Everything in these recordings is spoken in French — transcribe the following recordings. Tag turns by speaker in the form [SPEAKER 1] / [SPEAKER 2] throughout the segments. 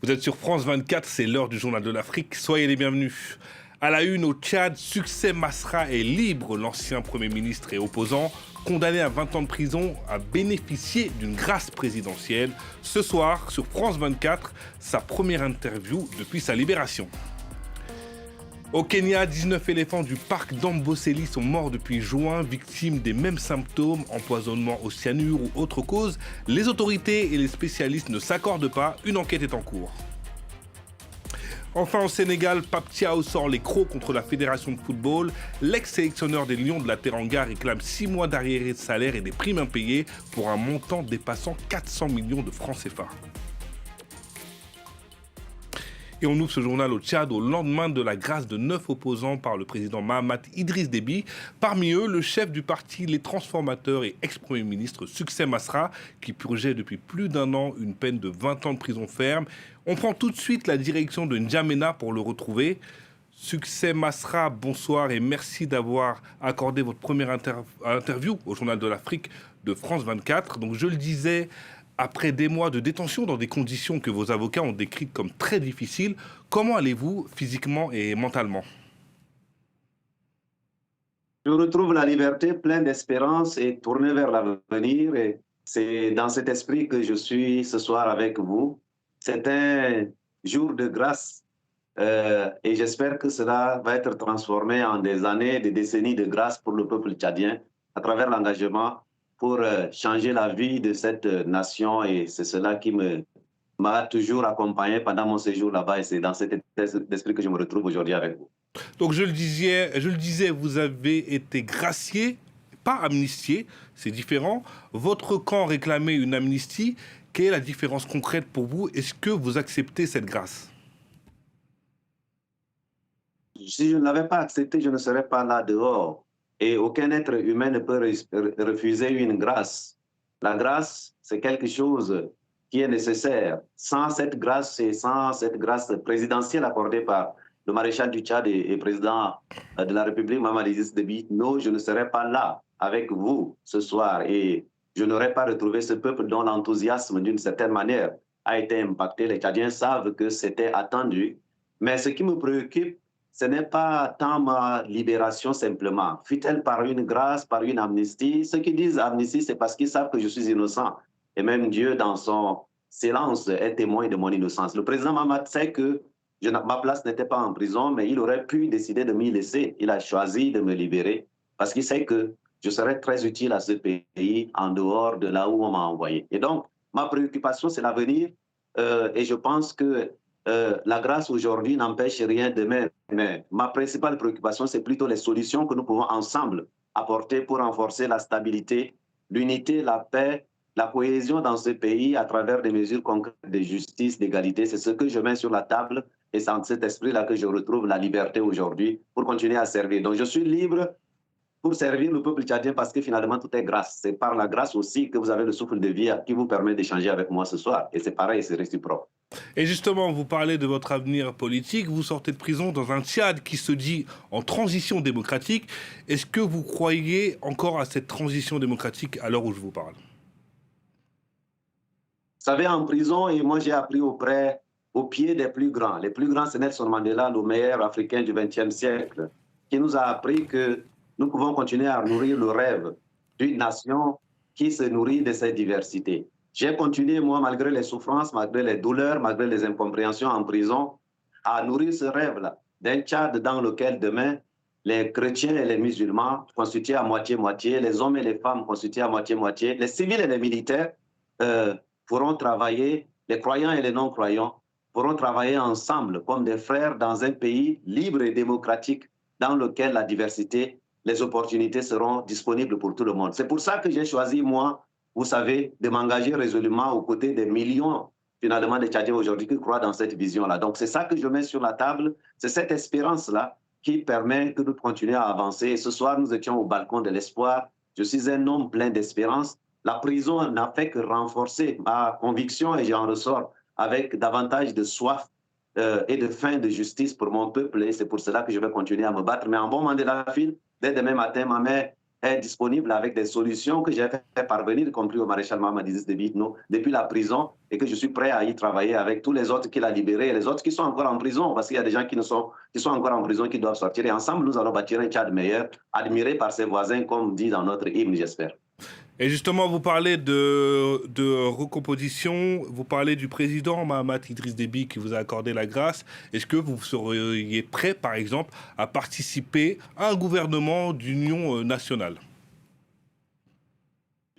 [SPEAKER 1] Vous êtes sur France 24, c'est l'heure du journal de l'Afrique. Soyez les bienvenus. À la une au Tchad, Succès Masra est libre. L'ancien Premier ministre et opposant, condamné à 20 ans de prison, a bénéficié d'une grâce présidentielle. Ce soir, sur France 24, sa première interview depuis sa libération. Au Kenya, 19 éléphants du parc d'Amboseli sont morts depuis juin, victimes des mêmes symptômes, empoisonnement au cyanure ou autre cause. Les autorités et les spécialistes ne s'accordent pas, une enquête est en cours. Enfin au Sénégal, Pape Thiaw sort les crocs contre la Fédération de football. L'ex-sélectionneur des Lions de la Teranga réclame 6 mois d'arriérés de salaire et des primes impayées pour un montant dépassant 400 millions de francs CFA. Et on ouvre ce journal au Tchad au lendemain de la grâce de 9 opposants par le président Mahamat Idriss Déby. Parmi eux, le chef du parti Les Transformateurs et ex-premier ministre Succès Masra, qui purgeait depuis plus d'un an une peine de 20 ans de prison ferme. On prend tout de suite la direction de N'Djamena pour le retrouver. Succès Masra, bonsoir et merci d'avoir accordé votre première interview au Journal de l'Afrique de France 24. Donc je le disais, après des mois de détention dans des conditions que vos avocats ont décrites comme très difficiles, comment allez-vous physiquement et mentalement?
[SPEAKER 2] Je retrouve la liberté, plein d'espérance et tourné vers l'avenir. Et c'est dans cet esprit que je suis ce soir avec vous. C'est un jour de grâce et j'espère que cela va être transformé en des années, des décennies de grâce pour le peuple tchadien à travers l'engagement pour changer la vie de cette nation. Et c'est cela qui m'a toujours accompagné pendant mon séjour là-bas. Et c'est dans cet esprit que je me retrouve aujourd'hui avec vous.
[SPEAKER 1] Donc je le disais, vous avez été gracié, pas amnistié, c'est différent. Votre camp réclamait une amnistie. Quelle est la différence concrète pour vous? Est-ce que vous acceptez cette grâce?
[SPEAKER 2] Si je ne l'avais pas accepté, je ne serais pas là dehors. Et aucun être humain ne peut refuser une grâce. La grâce, c'est quelque chose qui est nécessaire. Sans cette grâce et sans cette grâce présidentielle accordée par le maréchal du Tchad et président de la République, Mahamat Idriss Déby, non, je ne serais pas là avec vous ce soir et je n'aurais pas retrouvé ce peuple dont l'enthousiasme, d'une certaine manière, a été impacté. Les Tchadiens savent que c'était attendu. Mais ce qui me préoccupe, ce n'est pas tant ma libération simplement. Fut-elle par une grâce, par une amnistie? Ceux qui disent amnistie, c'est parce qu'ils savent que je suis innocent. Et même Dieu, dans son silence, est témoin de mon innocence. Le président Mahamat sait que ma place n'était pas en prison, mais il aurait pu décider de m'y laisser. Il a choisi de me libérer parce qu'il sait que je serais très utile à ce pays en dehors de là où on m'a envoyé. Et donc, ma préoccupation, c'est l'avenir. Et je pense que la grâce aujourd'hui n'empêche rien demain. Mais ma principale préoccupation, c'est plutôt les solutions que nous pouvons ensemble apporter pour renforcer la stabilité, l'unité, la paix, la cohésion dans ce pays à travers des mesures concrètes de justice, d'égalité. C'est ce que je mets sur la table et c'est en cet esprit-là que je retrouve la liberté aujourd'hui pour continuer à servir. Donc je suis libre pour servir le peuple tchadien parce que finalement tout est grâce. C'est par la grâce aussi que vous avez le souffle de vie qui vous permet d'échanger avec moi ce soir. Et c'est pareil, c'est réciproque.
[SPEAKER 1] Et justement, vous parlez de votre avenir politique, vous sortez de prison dans un Tchad qui se dit en transition démocratique. Est-ce que vous croyez encore à cette transition démocratique à l'heure où je vous parle?
[SPEAKER 2] Vous savez, en prison, et moi j'ai appris au pied des plus grands. Les plus grands, c'est Nelson Mandela, le meilleur africain du XXe siècle, qui nous a appris que nous pouvons continuer à nourrir le rêve d'une nation qui se nourrit de ses diversités. J'ai continué, moi, malgré les souffrances, malgré les douleurs, malgré les incompréhensions en prison, à nourrir ce rêve-là d'un Tchad dans lequel demain, les chrétiens et les musulmans constitués à moitié-moitié, les hommes et les femmes constitués à moitié-moitié, les civils et les militaires pourront travailler, les croyants et les non-croyants pourront travailler ensemble comme des frères dans un pays libre et démocratique dans lequel la diversité, les opportunités seront disponibles pour tout le monde. C'est pour ça que j'ai choisi, moi, vous savez, de m'engager résolument aux côtés des millions, finalement, de Tchadiens aujourd'hui qui croient dans cette vision-là. Donc, c'est ça que je mets sur la table, c'est cette espérance-là qui permet que nous continuions à avancer. Et ce soir, nous étions au balcon de l'espoir. Je suis un homme plein d'espérance. La prison n'a fait que renforcer ma conviction et j'en ressors avec davantage de soif et de faim de justice pour mon peuple. Et c'est pour cela que je vais continuer à me battre. Mais en bon Mandela Fil, dès demain matin, ma mère est disponible avec des solutions que j'ai fait parvenir, y compris au maréchal Mahamad Idriss Déby Itno, depuis la prison, et que je suis prêt à y travailler avec tous les autres qu'il a libérés et les autres qui sont encore en prison, parce qu'il y a des gens qui sont encore en prison, qui doivent sortir. Et ensemble, nous allons bâtir un Tchad meilleur, admiré par ses voisins, comme dit dans notre hymne, j'espère.
[SPEAKER 1] Et justement, vous parlez de recomposition, vous parlez du président Mahamat Idriss Déby qui vous a accordé la grâce. Est-ce que vous seriez prêt, par exemple, à participer à un gouvernement d'union nationale?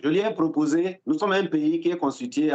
[SPEAKER 2] Je lui ai proposé, nous sommes un pays qui est constitué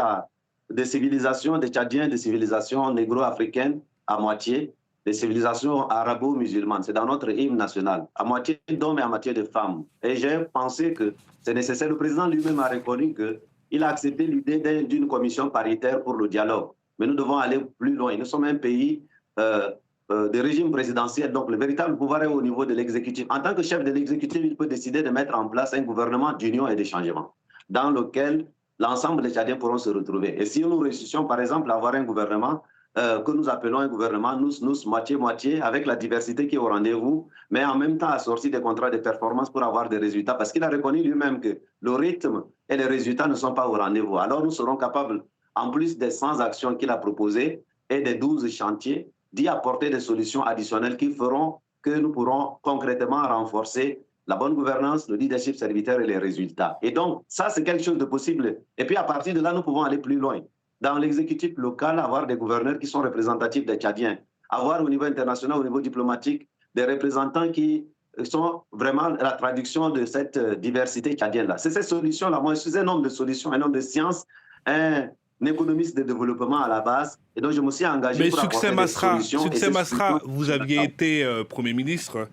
[SPEAKER 2] de civilisations, des Tchadiens, des civilisations négro-africaines à moitié, des civilisations arabo-musulmanes. C'est dans notre hymne national, à moitié d'hommes et à moitié de femmes. Et j'ai pensé que c'est nécessaire. Le président lui-même a reconnu qu'il a accepté l'idée d'une commission paritaire pour le dialogue. Mais nous devons aller plus loin. Nous sommes un pays de régime présidentiel, donc le véritable pouvoir est au niveau de l'exécutif. En tant que chef de l'exécutif, il peut décider de mettre en place un gouvernement d'union et de changement, dans lequel l'ensemble des Tchadiens pourront se retrouver. Et si nous réussissions, par exemple, à avoir un gouvernement que nous appelons un gouvernement nous moitié-moitié, avec la diversité qui est au rendez-vous, mais en même temps assorti des contrats de performance pour avoir des résultats, parce qu'il a reconnu lui-même que le rythme et les résultats ne sont pas au rendez-vous. Alors nous serons capables, en plus des 100 actions qu'il a proposées et des 12 chantiers, d'y apporter des solutions additionnelles qui feront que nous pourrons concrètement renforcer la bonne gouvernance, le leadership serviteur et les résultats. Et donc, ça, c'est quelque chose de possible. Et puis, à partir de là, nous pouvons aller plus loin. Dans l'exécutif local, avoir des gouverneurs qui sont représentatifs des Tchadiens, avoir au niveau international, au niveau diplomatique, des représentants qui sont vraiment la traduction de cette diversité tchadienne-là. C'est ces solutions-là. Moi, je suis un homme de solutions, un homme de science, un économiste de développement à la base. Et donc, je me suis engagé pour apporter des solutions.
[SPEAKER 1] Succès Masra, vous aviez été Premier ministre.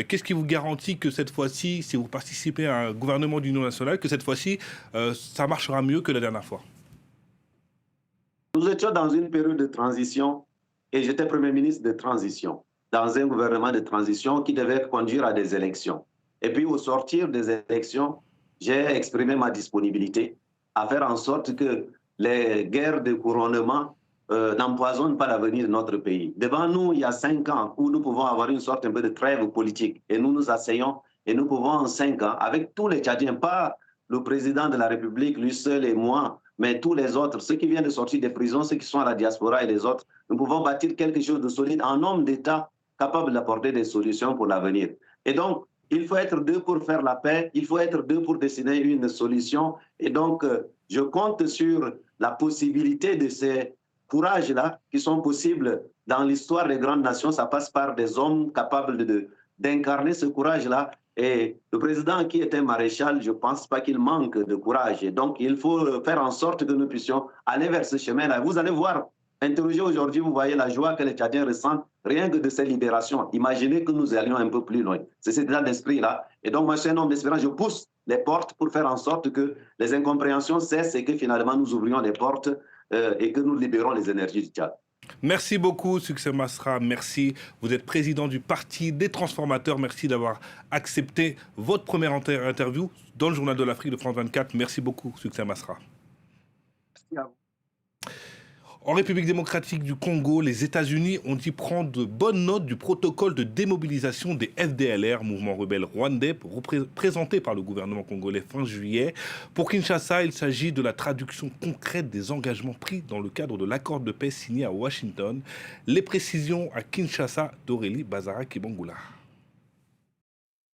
[SPEAKER 1] Qu'est-ce qui vous garantit que cette fois-ci, si vous participez à un gouvernement d'union nationale, que cette fois-ci, ça marchera mieux que la dernière fois?
[SPEAKER 2] Nous étions dans une période de transition et j'étais Premier ministre de transition, dans un gouvernement de transition qui devait conduire à des élections. Et puis, au sortir des élections, j'ai exprimé ma disponibilité à faire en sorte que les guerres de couronnement n'empoisonnent pas l'avenir de notre pays. Devant nous, il y a 5 ans où nous pouvons avoir une sorte un peu de trêve politique et nous nous asseyons et nous pouvons en 5 ans, avec tous les Tchadiens, pas le président de la République, lui seul et moi, mais tous les autres, ceux qui viennent de sortir des prisons, ceux qui sont à la diaspora et les autres, nous pouvons bâtir quelque chose de solide en homme d'État capable d'apporter des solutions pour l'avenir. Et donc, il faut être deux pour faire la paix, il faut être deux pour dessiner une solution. Et donc, je compte sur la possibilité de ces courages-là qui sont possibles dans l'histoire des grandes nations. Ça passe par des hommes capables d'incarner ce courage-là. Et le président qui est un maréchal, je ne pense pas qu'il manque de courage. Et donc, il faut faire en sorte que nous puissions aller vers ce chemin-là. Vous allez voir, interroger aujourd'hui, vous voyez la joie que les Tchadiens ressentent, rien que de ces libérations. Imaginez que nous allions un peu plus loin. C'est cet état d'esprit-là. Et donc, moi, je suis un homme d'espérance. Je pousse les portes pour faire en sorte que les incompréhensions cessent et que finalement, nous ouvrions les portes et que nous libérons les énergies du Tchad.
[SPEAKER 1] Merci beaucoup, Succès Masra. Merci. Vous êtes président du Parti des Transformateurs. Merci d'avoir accepté votre première interview dans le Journal de l'Afrique de France 24. Merci beaucoup, Succès Masra.
[SPEAKER 2] Merci à vous.
[SPEAKER 1] En République démocratique du Congo, les États-Unis ont dit prendre de bonnes notes du protocole de démobilisation des FDLR, mouvement rebelle rwandais, présenté par le gouvernement congolais fin juillet. Pour Kinshasa, il s'agit de la traduction concrète des engagements pris dans le cadre de l'accord de paix signé à Washington. Les précisions à Kinshasa d'Aurélie Bazara-Kibangula.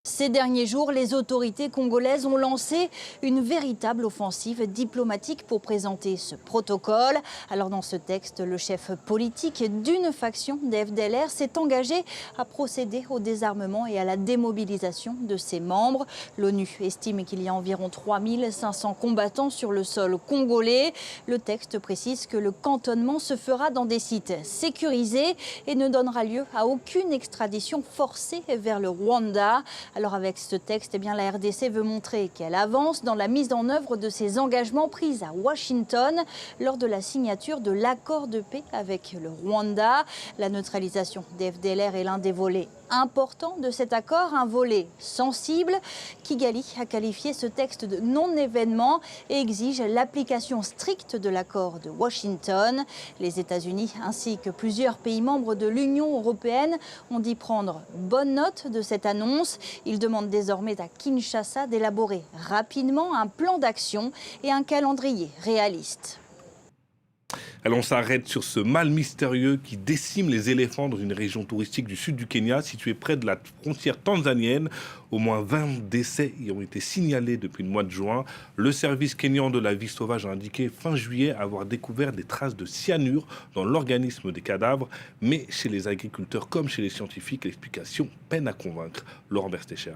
[SPEAKER 3] Ces derniers jours, les autorités congolaises ont lancé une véritable offensive diplomatique pour présenter ce protocole. Alors dans ce texte, le chef politique d'une faction des FDLR s'est engagé à procéder au désarmement et à la démobilisation de ses membres. L'ONU estime qu'il y a environ 3500 combattants sur le sol congolais. Le texte précise que le cantonnement se fera dans des sites sécurisés et ne donnera lieu à aucune extradition forcée vers le Rwanda. Alors avec ce texte, la RDC veut montrer qu'elle avance dans la mise en œuvre de ses engagements pris à Washington lors de la signature de l'accord de paix avec le Rwanda. La neutralisation des FDLR est l'un des volets importants de cet accord, un volet sensible. Kigali a qualifié ce texte de non-événement et exige l'application stricte de l'accord de Washington. Les États-Unis ainsi que plusieurs pays membres de l'Union européenne ont dit prendre bonne note de cette annonce. Il demande désormais à Kinshasa d'élaborer rapidement un plan d'action et un calendrier réaliste.
[SPEAKER 1] Alors on s'arrête sur ce mal mystérieux qui décime les éléphants dans une région touristique du sud du Kenya, située près de la frontière tanzanienne. Au moins 20 décès y ont été signalés depuis le mois de juin. Le service kényan de la vie sauvage a indiqué fin juillet avoir découvert des traces de cyanure dans l'organisme des cadavres. Mais chez les agriculteurs comme chez les scientifiques, l'explication peine à convaincre. Laurent Berstecher.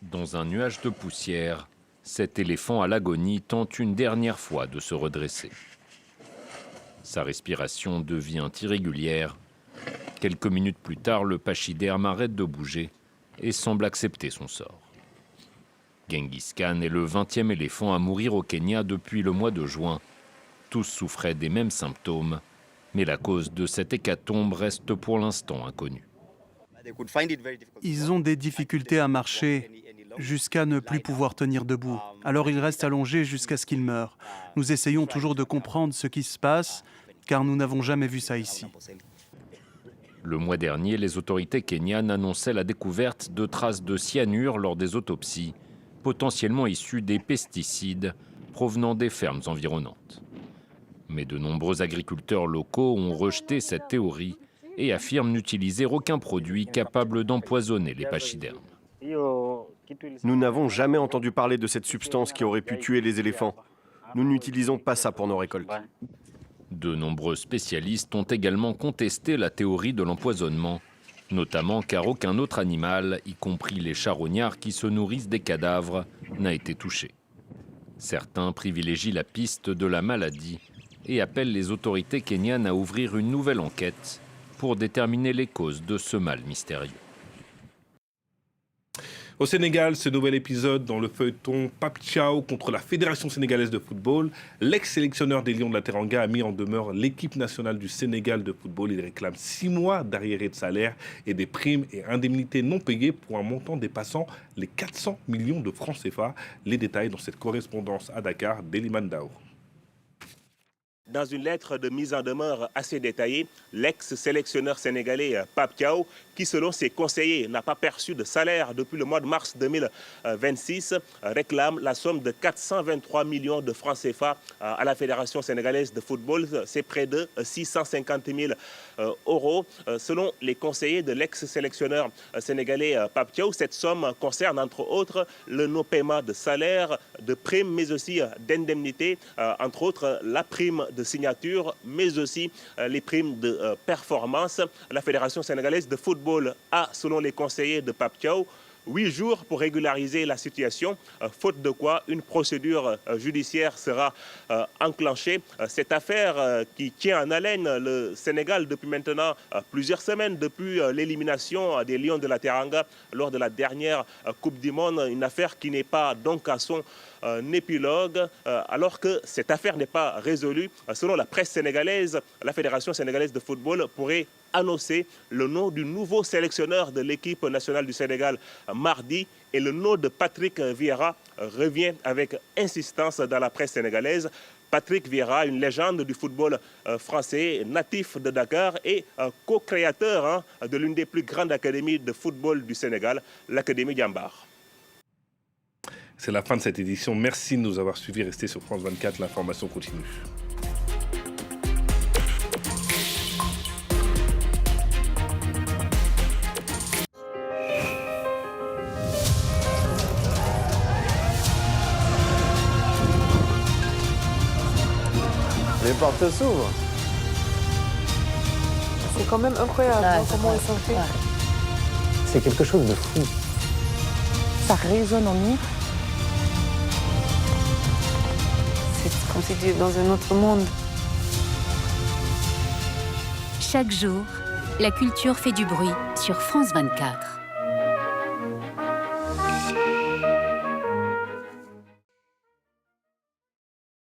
[SPEAKER 4] Dans un nuage de poussière, cet éléphant à l'agonie tente une dernière fois de se redresser. Sa respiration devient irrégulière. Quelques minutes plus tard, le pachyderme arrête de bouger et semble accepter son sort. Genghis Khan est le 20e éléphant à mourir au Kenya depuis le mois de juin. Tous souffraient des mêmes symptômes, mais la cause de cette hécatombe reste pour l'instant inconnue.
[SPEAKER 5] Ils ont des difficultés à marcher jusqu'à ne plus pouvoir tenir debout. Alors ils restent allongés jusqu'à ce qu'ils meurent. Nous essayons toujours de comprendre ce qui se passe, car nous n'avons jamais vu ça ici.
[SPEAKER 4] Le mois dernier, les autorités kenyanes annonçaient la découverte de traces de cyanure lors des autopsies, potentiellement issues des pesticides provenant des fermes environnantes. Mais de nombreux agriculteurs locaux ont rejeté cette théorie et affirment n'utiliser aucun produit capable d'empoisonner les pachydermes.
[SPEAKER 6] Nous n'avons jamais entendu parler de cette substance qui aurait pu tuer les éléphants. Nous n'utilisons pas ça pour nos récoltes.
[SPEAKER 4] De nombreux spécialistes ont également contesté la théorie de l'empoisonnement, notamment car aucun autre animal, y compris les charognards qui se nourrissent des cadavres, n'a été touché. Certains privilégient la piste de la maladie et appellent les autorités kenyanes à ouvrir une nouvelle enquête pour déterminer les causes de ce mal mystérieux.
[SPEAKER 1] Au Sénégal, ce nouvel épisode dans le feuilleton Pape Thiaw contre la Fédération sénégalaise de football. L'ex-sélectionneur des Lions de la Teranga a mis en demeure l'équipe nationale du Sénégal de football. Il réclame 6 mois d'arriérés de salaire et des primes et indemnités non payées pour un montant dépassant les 400 millions de francs CFA. Les détails dans cette correspondance à Dakar d'Eliman Dao.
[SPEAKER 7] Dans une lettre de mise en demeure assez détaillée, l'ex-sélectionneur sénégalais Pape Thiaw, qui selon ses conseillers n'a pas perçu de salaire depuis le mois de mars 2026, réclame la somme de 423 millions de francs CFA à la Fédération sénégalaise de football. C'est près de 650 000 euros. Selon les conseillers de l'ex-sélectionneur sénégalais Pape Thiaw, cette somme concerne entre autres le non-paiement de salaire, de primes, mais aussi d'indemnités, entre autres la prime de signature, mais aussi les primes de performance. La Fédération sénégalaise de football a, selon les conseillers de Pape Thiaw, 8 jours pour régulariser la situation, faute de quoi une procédure judiciaire sera enclenchée. Cette affaire qui tient en haleine le Sénégal depuis maintenant plusieurs semaines, depuis l'élimination des Lions de la Teranga lors de la dernière Coupe du Monde, une affaire qui n'est pas donc à son épilogue, alors que cette affaire n'est pas résolue. Selon la presse sénégalaise, la Fédération sénégalaise de football pourrait annoncer le nom du nouveau sélectionneur de l'équipe nationale du Sénégal mardi, et le nom de Patrick Vieira revient avec insistance dans la presse sénégalaise. Patrick Vieira, une légende du football français, natif de Dakar et co-créateur de l'une des plus grandes académies de football du Sénégal, l'Académie Diambar.
[SPEAKER 1] C'est la fin de cette édition. Merci de nous avoir suivis. Restez sur France 24, l'information continue.
[SPEAKER 8] Les portes s'ouvrent.
[SPEAKER 9] C'est quand même incroyable comment ils sont faits.
[SPEAKER 8] C'est quelque chose de fou.
[SPEAKER 9] Ça résonne en nous. C'est comme si tu es dans un autre monde.
[SPEAKER 10] Chaque jour, la culture fait du bruit sur France 24.